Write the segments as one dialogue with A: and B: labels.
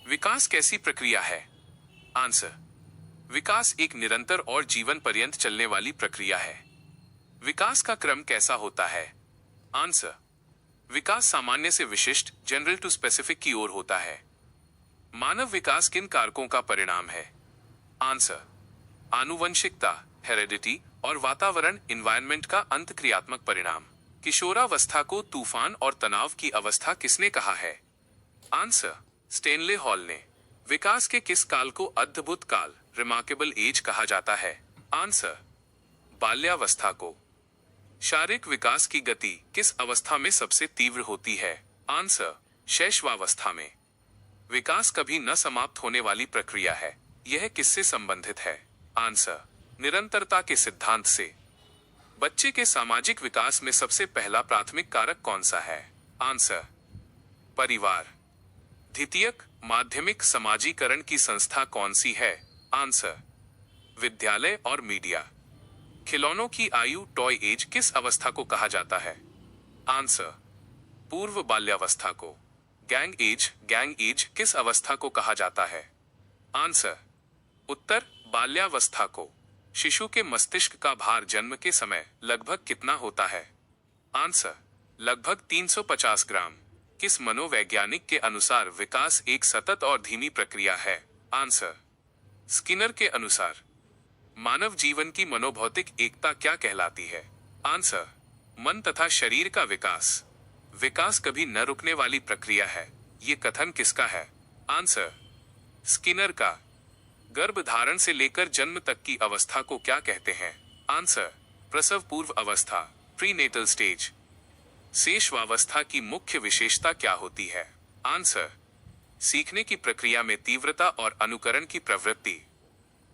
A: विकास कैसी प्रक्रिया है? आंसर। विकास एक निरंतर और जीवन पर्यंत चलने वाली प्रक्रिया है। विकास का क्रम कैसा होता है? आंसर। विकास सामान्य से विशिष्ट जनरल टू स्पेसिफिक की ओर होता है। मानव विकास किन कारकों का परिणाम है? आंसर। आनुवंशिकता हेरेडिटी और वातावरण इन्वायरमेंट का अंतःक्रियात्मक परिणाम। किशोरावस्था को तूफान और तनाव की अवस्था किसने कहा है? आंसर। स्टेनले हॉल ने। विकास के किस काल को अद्भुत काल रिमार्केबल एज कहा जाता है? आंसर। बाल्यावस्था को। शारीरिक विकास की गति किस अवस्था में सबसे तीव्र होती है? आंसर। शैशवावस्था में। विकास कभी न समाप्त होने वाली प्रक्रिया है, यह किससे संबंधित है? आंसर। निरंतरता के सिद्धांत से। बच्चे के सामाजिक विकास में सबसे पहला प्राथमिक कारक कौन सा है? आंसर। परिवार। द्वितीयक माध्यमिक समाजीकरण की संस्था कौन सी है? आंसर। विद्यालय और मीडिया। खिलौनों की आयु टॉय एज किस अवस्था को कहा जाता है? आंसर। पूर्व बाल्यावस्था को। गैंग एज किस अवस्था को कहा जाता है? आंसर। उत्तर बाल्यावस्था को। शिशु के मस्तिष्क का भार जन्म के समय लगभग कितना होता है? आंसर। लगभग 350 ग्राम। किस मनोवैज्ञानिक के अनुसार विकास एक सतत और धीमी प्रक्रिया है? आंसर। स्किनर के अनुसार। मानव जीवन की मनोभौतिक एकता क्या कहलाती है? आंसर। मन तथा शरीर का विकास। विकास कभी न रुकने वाली प्रक्रिया है, ये कथन किसका है? आंसर। स्किनर का। गर्भधारण से लेकर जन्म तक की अवस्था को क्या कहते हैं? आंसर। प्रसव पूर्व अवस्था प्रीनेटल स्टेज। शैशवावस्था की मुख्य विशेषता क्या होती है? आंसर। सीखने की प्रक्रिया में तीव्रता और अनुकरण की प्रवृत्ति।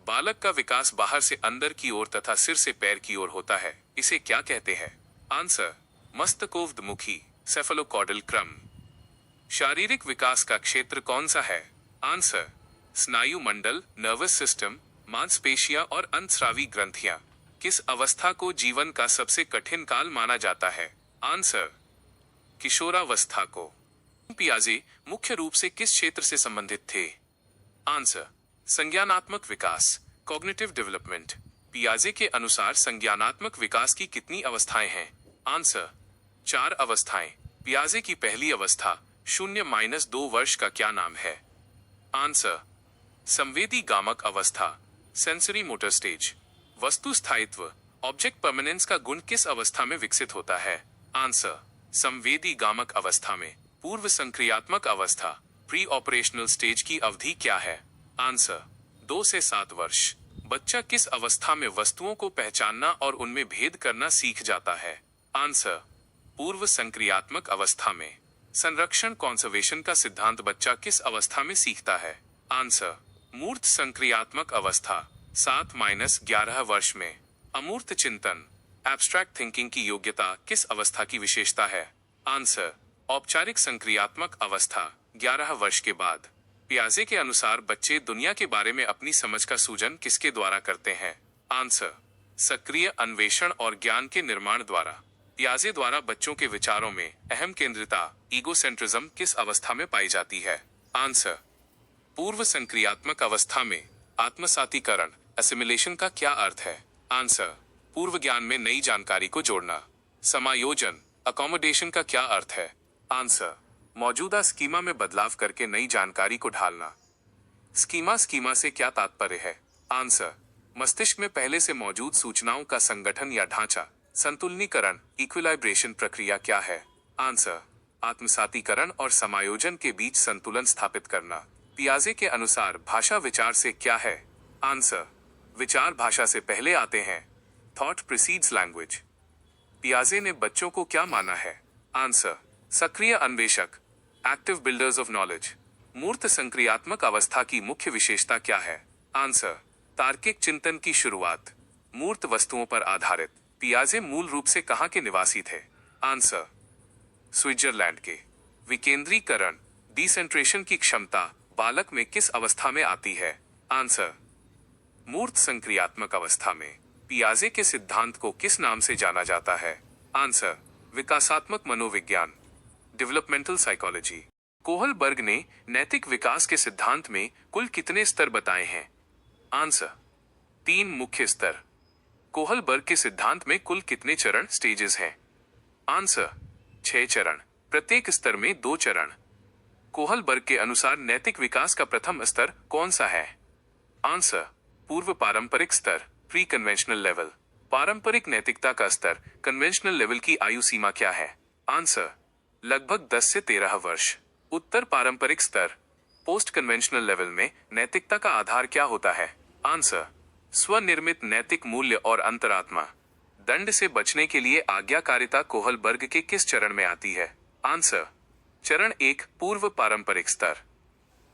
A: बालक का विकास बाहर से अंदर की ओर तथा सिर से पैर की ओर होता है, इसे क्या कहते हैं? आंसर। मस्तकोद्मुखी सेफलोकॉडल क्रम। शारीरिक विकास का क्षेत्र कौन सा है? आंसर। स्नायु मंडल नर्वस सिस्टम, मांसपेशियां और अंतस्रावी ग्रंथियां। किस अवस्था को जीवन का सबसे कठिन काल माना जाता है? आंसर। किशोरावस्था को। पियाजे मुख्य रूप से किस क्षेत्र से संबंधित थे? आंसर। संज्ञानात्मक विकास कॉग्निटिव डेवलपमेंट। पियाजे के अनुसार संज्ञानात्मक विकास की कितनी अवस्थाएं हैं? आंसर। 4 अवस्थाएं। पियाजे की पहली अवस्था 0-2 वर्ष का क्या नाम है? आंसर। संवेदी गामक अवस्था सेंसरी मोटर स्टेज। वस्तु स्थायित्व ऑब्जेक्ट परमानेंस का गुण किस अवस्था में विकसित होता है? आंसर। संवेदी गामक अवस्था में। पूर्व संक्रियात्मक अवस्था प्री ऑपरेशनल स्टेज की अवधि क्या है? आंसर। 2 से 7 वर्ष। बच्चा किस अवस्था में वस्तुओं को पहचानना और उनमें भेद करना सीख जाता है? आंसर। पूर्व संक्रियात्मक अवस्था में। संरक्षण कॉन्जर्वेशन का सिद्धांत बच्चा किस अवस्था में सीखता है? आंसर। मूर्त संक्रियात्मक अवस्था 7-11 वर्ष में। अमूर्त चिंतन एब्स्ट्रैक्ट थिंकिंग की योग्यता किस अवस्था की विशेषता है? आंसर। औपचारिक संक्रियात्मक अवस्था 11 वर्ष के बाद। पियाजे के अनुसार बच्चे दुनिया के बारे में अपनी समझ का सूजन किसके द्वारा करते हैं? आंसर। सक्रिय अन्वेषण और ज्ञान के निर्माण द्वारा। पियाजे द्वारा बच्चों के विचारों में अहम केंद्रिता ईगोसेंट्रिज्म किस अवस्था में पाई जाती है? आंसर। पूर्व संक्रियात्मक अवस्था में। आत्मसातीकरण एसिमिलेशन का क्या अर्थ है? आंसर। पूर्व ज्ञान में नई जानकारी को जोड़ना। समायोजन अकोमोडेशन का क्या अर्थ है? आंसर। मौजूदा स्कीमा में बदलाव करके नई जानकारी को ढालना। स्कीमा से क्या तात्पर्य है? आंसर। मस्तिष्क में पहले से मौजूद सूचनाओं का संगठन या ढांचा। संतुलनीकरण इक्विलाइब्रेशन प्रक्रिया क्या है? आंसर। आत्मसातीकरण और समायोजन के बीच संतुलन स्थापित करना। पियाजे के अनुसार भाषा विचार से क्या है? आंसर। विचार भाषा से पहले आते हैं। Thought precedes language. पियाजे ने बच्चों को क्या माना है? आंसर। सक्रिय अन्वेषक एक्टिव बिल्डर्स ऑफ नॉलेज। मूर्त संक्रियात्मक अवस्था की मुख्य विशेषता क्या है? आंसर। तार्किक चिंतन की शुरुआत। मूर्त वस्तुओं पर आधारित। पियाजे मूल रूप से कहाँ के निवासी थे? आंसर। स्विट्जरलैंड के। विकेंद्रीकरण डिसेंट्रेशन की क्षमता बालक में किस अवस्था में आती है? आंसर। मूर्त संक्रियात्मक अवस्था में। पियाजे के सिद्धांत को किस नाम से जाना जाता है? आंसर। विकासात्मक मनोविज्ञान डेवलपमेंटल साइकोलॉजी। कोहलबर्ग ने नैतिक विकास के सिद्धांत में कुल कितने स्तर बताए हैं? आंसर 3 मुख्य स्तर। कोहलबर्ग के सिद्धांत में कुल कितने चरण स्टेजेस हैं? आंसर 6 चरण, प्रत्येक स्तर में 2 चरण। कोहलबर्ग के अनुसार नैतिक विकास का प्रथम स्तर कौन सा है? आंसर पूर्व पारंपरिक स्तर, प्री कन्वेंशनल लेवल। पारंपरिक नैतिकता का स्तर, कन्वेंशनल लेवल की आयु सीमा क्या है? आंसर लगभग 10 से 13 वर्ष। उत्तर पारंपरिक स्तर, पोस्ट कन्वेंशनल लेवल में नैतिकता का आधार क्या होता है? आंसर स्वनिर्मित नैतिक मूल्य और अंतरात्मा। दंड से बचने के लिए आज्ञाकारिता कोहलबर्ग के किस चरण में आती है? आंसर चरण 1 पूर्व पारंपरिक स्तर।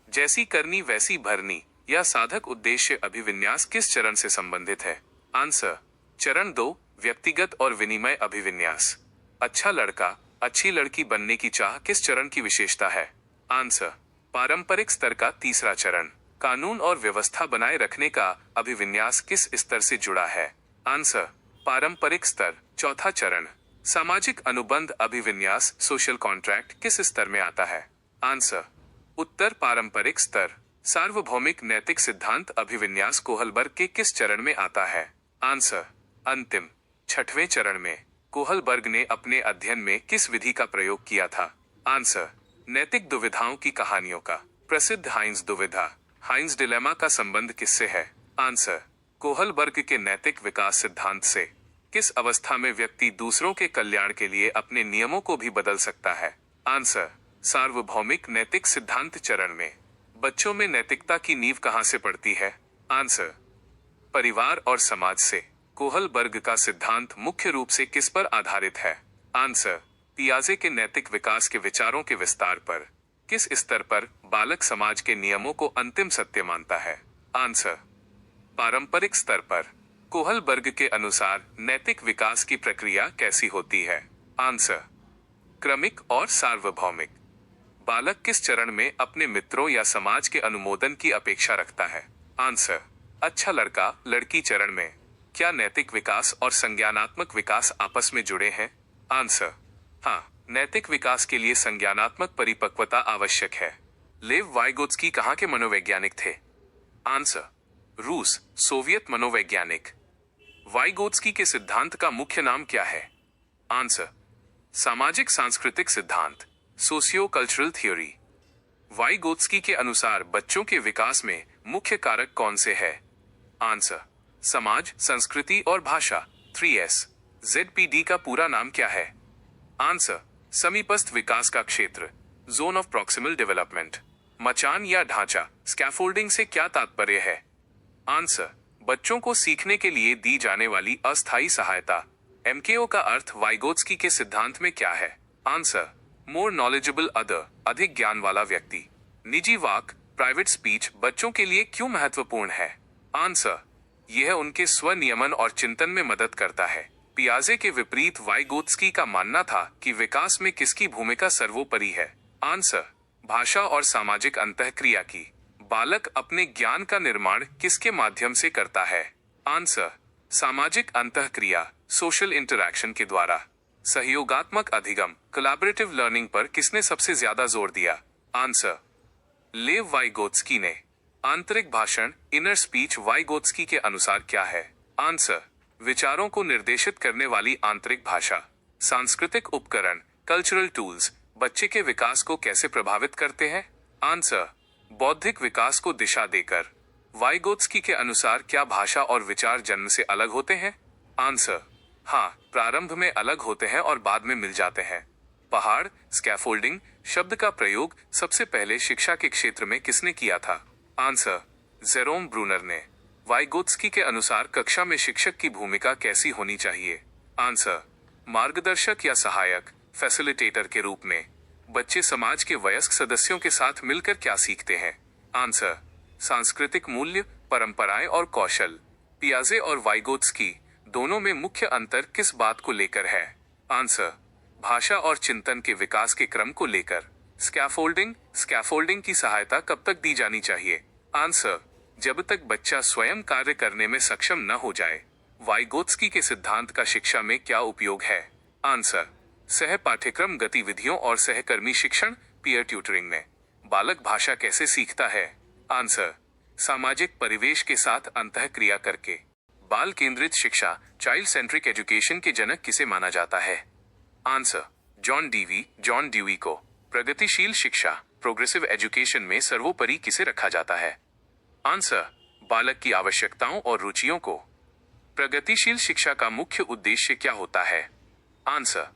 A: जैसी करनी वैसी भरनी या साधक उद्देश्य अभिविन्यास किस चरण से संबंधित है? आंसर चरण 2 व्यक्तिगत और विनिमय अभिविन्यास। अच्छा लड़का अच्छी लड़की बनने की चाह किस चरण की विशेषता है? आंसर पारंपरिक स्तर का तीसरा चरण। कानून और व्यवस्था बनाए रखने का अभिविन्यास किस स्तर से जुड़ा है? आंसर पारंपरिक स्तर चौथा चरण। सामाजिक अनुबंध अभिविन्यास सोशल कॉन्ट्रैक्ट किस स्तर में आता है? आंसर उत्तर पारंपरिक स्तर। सार्वभौमिक नैतिक सिद्धांत अभिविन्यास कोहलबर्ग के किस चरण में आता है? आंसर अंतिम छठवें चरण में। कोहलबर्ग ने अपने अध्ययन में किस विधि का प्रयोग किया था? आंसर नैतिक दुविधाओं की कहानियों का। प्रसिद्ध हाइंस दुविधा, हाइंस डिलेमा का संबंध किससे है? आंसर कोहलबर्ग के नैतिक विकास सिद्धांत से। किस अवस्था में व्यक्ति दूसरों के कल्याण के लिए अपने नियमों को भी बदल सकता है? आंसर सार्वभौमिक नैतिक सिद्धांत चरण में। बच्चों में नैतिकता की नींव कहां से पड़ती है? आंसर परिवार और समाज से। कोहलबर्ग का सिद्धांत मुख्य रूप से किस पर आधारित है? आंसर पियाजे के नैतिक विकास के विचारों के विस्तार पर। किस स्तर पर बालक समाज के नियमों को अंतिम सत्य मानता है? आंसर पारंपरिक स्तर पर। कोहलबर्ग के अनुसार नैतिक विकास की प्रक्रिया कैसी होती है? आंसर क्रमिक और सार्वभौमिक। बालक किस चरण में अपने मित्रों या समाज के अनुमोदन की अपेक्षा रखता है? आंसर अच्छा लड़का लड़की चरण में। क्या नैतिक विकास और संज्ञानात्मक विकास आपस में जुड़े हैं? आंसर हाँ, नैतिक विकास के लिए संज्ञानात्मक परिपक्वता आवश्यक है। लेव वाइगोत्स्की कहाँ के मनोवैज्ञानिक थे? आंसर रूस, सोवियत मनोवैज्ञानिक। वाइगोत्स्की के सिद्धांत का मुख्य नाम क्या है? आंसर सामाजिक सांस्कृतिक सिद्धांत, सोशियो कल्चरल थ्योरी। वाइगोत्स्की के अनुसार बच्चों के विकास में मुख्य कारक कौन से है? आंसर समाज, संस्कृति और भाषा, 3S। ZPD का पूरा नाम क्या है? आंसर समीपस्थ विकास का क्षेत्र, जोन ऑफ प्रॉक्सिमल डेवलपमेंट। मचान या ढांचा, स्कैफोल्डिंग से क्या तात्पर्य है? आंसर बच्चों को सीखने के लिए दी जाने वाली अस्थायी सहायता। MKO का अर्थ वाइगोत्स्की के सिद्धांत में क्या है? आंसर मोर नॉलेजेबल अदर, अधिक ज्ञान वाला व्यक्ति। निजी वाक, प्राइवेट स्पीच बच्चों के लिए क्यों महत्वपूर्ण है? आंसर यह उनके स्वनियमन और चिंतन में मदद करता है। पियाजे के विपरीत वाइगोत्स्की का मानना था कि विकास में किसकी भूमिका सर्वोपरि है? आंसर भाषा और सामाजिक अंतःक्रिया की। बालक अपने ज्ञान का निर्माण किसके माध्यम से करता है? आंसर सामाजिक अंतःक्रिया, सोशल इंटरैक्शन के द्वारा। सहयोगात्मक अधिगम, कोलैबोरेटिव लर्निंग पर किसने सबसे ज्यादा जोर दिया? आंसर लेव वाइगोत्स्की ने। आंतरिक भाषण, इनर स्पीच वाइगोत्स्की के अनुसार क्या है? आंसर विचारों को निर्देशित करने वाली आंतरिक भाषा। सांस्कृतिक उपकरण, कल्चरल टूल्स बच्चे के विकास को कैसे प्रभावित करते हैं? आंसर बौद्धिक विकास को दिशा देकर। वाइगोत्स्की के अनुसार क्या भाषा और विचार जन्म से अलग होते हैं? आंसर हाँ, प्रारंभ में अलग होते हैं और बाद में मिल जाते हैं। पहाड़, स्कैफोल्डिंग शब्द का प्रयोग सबसे पहले शिक्षा के क्षेत्र में किसने किया था? आंसर जेरोम ब्रूनर ने। वाइगोत्स्की के अनुसार कक्षा में शिक्षक की भूमिका कैसी होनी चाहिए? आंसर मार्गदर्शक या सहायक, फैसिलिटेटर के रूप में। बच्चे समाज के वयस्क सदस्यों के साथ मिलकर क्या सीखते हैं? आंसर सांस्कृतिक मूल्य, परंपराएं और कौशल। पियाजे और वाइगोत्स्की दोनों में मुख्य अंतर किस बात को लेकर है? आंसर भाषा और चिंतन के विकास के क्रम को लेकर। स्कैफोल्डिंग की सहायता कब तक दी जानी चाहिए? आंसर जब तक बच्चा स्वयं कार्य करने में सक्षम न हो जाए। वाइगोत्स्की के सिद्धांत का शिक्षा में क्या उपयोग है? आंसर सह पाठ्यक्रम गतिविधियों और सहकर्मी शिक्षण, पीयर ट्यूटरिंग में बालक भाषा कैसे सीखता है? आंसर, सामाजिक परिवेश के साथ अंतःक्रिया करके। बाल केंद्रित शिक्षा चाइल्ड सेंट्रिक एजुकेशन के जनक किसे माना जाता है? आंसर, जॉन ड्यूई को। प्रगतिशील शिक्षा प्रोग्रेसिव एजुकेशन में सर्वोपरि किसे रखा जाता है? आंसर, बालक की आवश्यकताओं और रुचियों को। प्रगतिशील शिक्षा का मुख्य उद्देश्य क्या होता है? आंसर,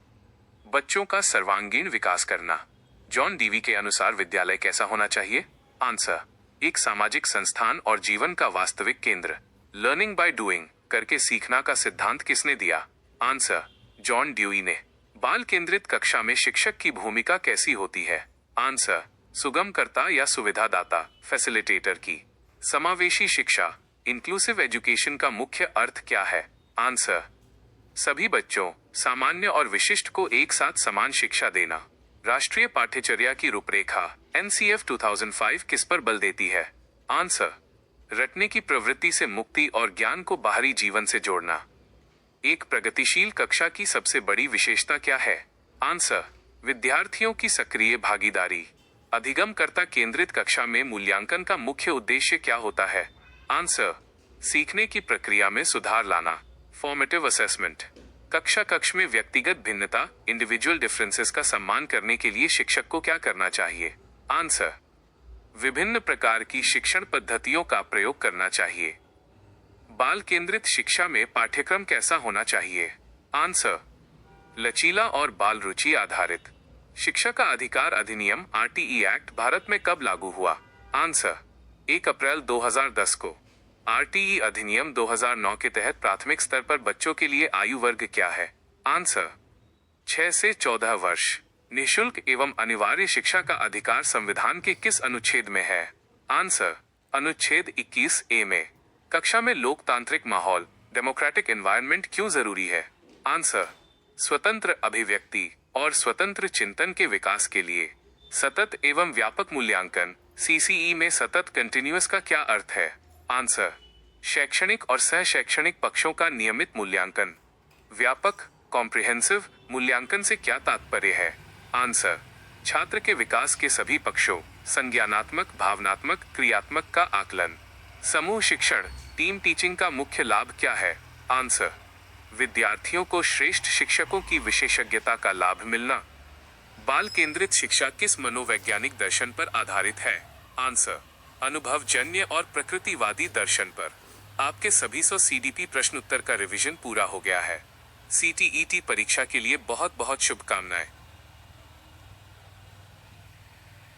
A: बच्चों का सर्वांगीण विकास करना। जॉन डीवी के अनुसार विद्यालय कैसा होना चाहिए? आंसर, एक सामाजिक संस्थान और जीवन का वास्तविक केंद्र। लर्निंग बाय डूइंग करके सीखना का सिद्धांत किसने दिया? आंसर, जॉन ड्यूई ने। बाल केंद्रित कक्षा में शिक्षक की भूमिका कैसी होती है? आंसर, सुगमकर्ता या सुविधादाता फैसिलिटेटर की। समावेशी शिक्षा इंक्लूसिव एजुकेशन का मुख्य अर्थ क्या है? आंसर, सभी बच्चों सामान्य और विशिष्ट को एक साथ समान शिक्षा देना। राष्ट्रीय पाठ्यचर्या की रूपरेखा NCF 2005 किस पर बल देती है? आंसर, रटने की प्रवृत्ति से मुक्ति और ज्ञान को बाहरी जीवन से जोड़ना। एक प्रगतिशील कक्षा की सबसे बड़ी विशेषता क्या है? आंसर, विद्यार्थियों की सक्रिय भागीदारी। अधिगमकर्ता केंद्रित कक्षा में मूल्यांकन का मुख्य उद्देश्य क्या होता है? आंसर, सीखने की प्रक्रिया में सुधार लाना। फॉर्मेटिव असेसमेंट कक्ष में व्यक्तिगत भिन्नता इंडिविजुअल डिफरेंसेस का सम्मान करने के लिए शिक्षक को क्या करना चाहिए? आंसर, विभिन्न प्रकार की शिक्षण पद्धतियों का प्रयोग करना चाहिए। बाल केंद्रित शिक्षा में पाठ्यक्रम कैसा होना चाहिए? आंसर, लचीला और बाल रुचि आधारित। शिक्षा का अधिकार अधिनियम RTE एक्ट भारत में कब लागू हुआ? आंसर, 1 अप्रैल 2010 को। RTE अधिनियम 2009 के तहत प्राथमिक स्तर पर बच्चों के लिए आयु वर्ग क्या है? आंसर, 6 से 14 वर्ष। निःशुल्क एवं अनिवार्य शिक्षा का अधिकार संविधान के किस अनुच्छेद में है? आंसर, अनुच्छेद 21A में। कक्षा में लोकतांत्रिक माहौल डेमोक्रेटिक एनवायरनमेंट क्यों जरूरी है? आंसर, स्वतंत्र अभिव्यक्ति और स्वतंत्र चिंतन के विकास के लिए। सतत एवं व्यापक मूल्यांकन CCE में सतत कंटिन्यूअस का क्या अर्थ है? आंसर, शैक्षणिक और सह शैक्षणिक पक्षों का नियमित मूल्यांकन। व्यापक कॉम्प्रिहेंसिव मूल्यांकन से क्या तात्पर्य है? आंसर, छात्र के विकास के सभी पक्षों संज्ञानात्मक भावनात्मक क्रियात्मक का आकलन। समूह शिक्षण टीम टीचिंग का मुख्य लाभ क्या है? आंसर, विद्यार्थियों को श्रेष्ठ शिक्षकों की विशेषज्ञता का लाभ मिलना। बाल केंद्रित शिक्षा किस मनोवैज्ञानिक दर्शन पर आधारित है? आंसर, अनुभवजन्य और प्रकृतिवादी दर्शन पर। आपके सभी 100 CDP प्रश्न उत्तर का रिवीजन पूरा हो गया है। CTET परीक्षा के लिए बहुत बहुत शुभकामनाएं।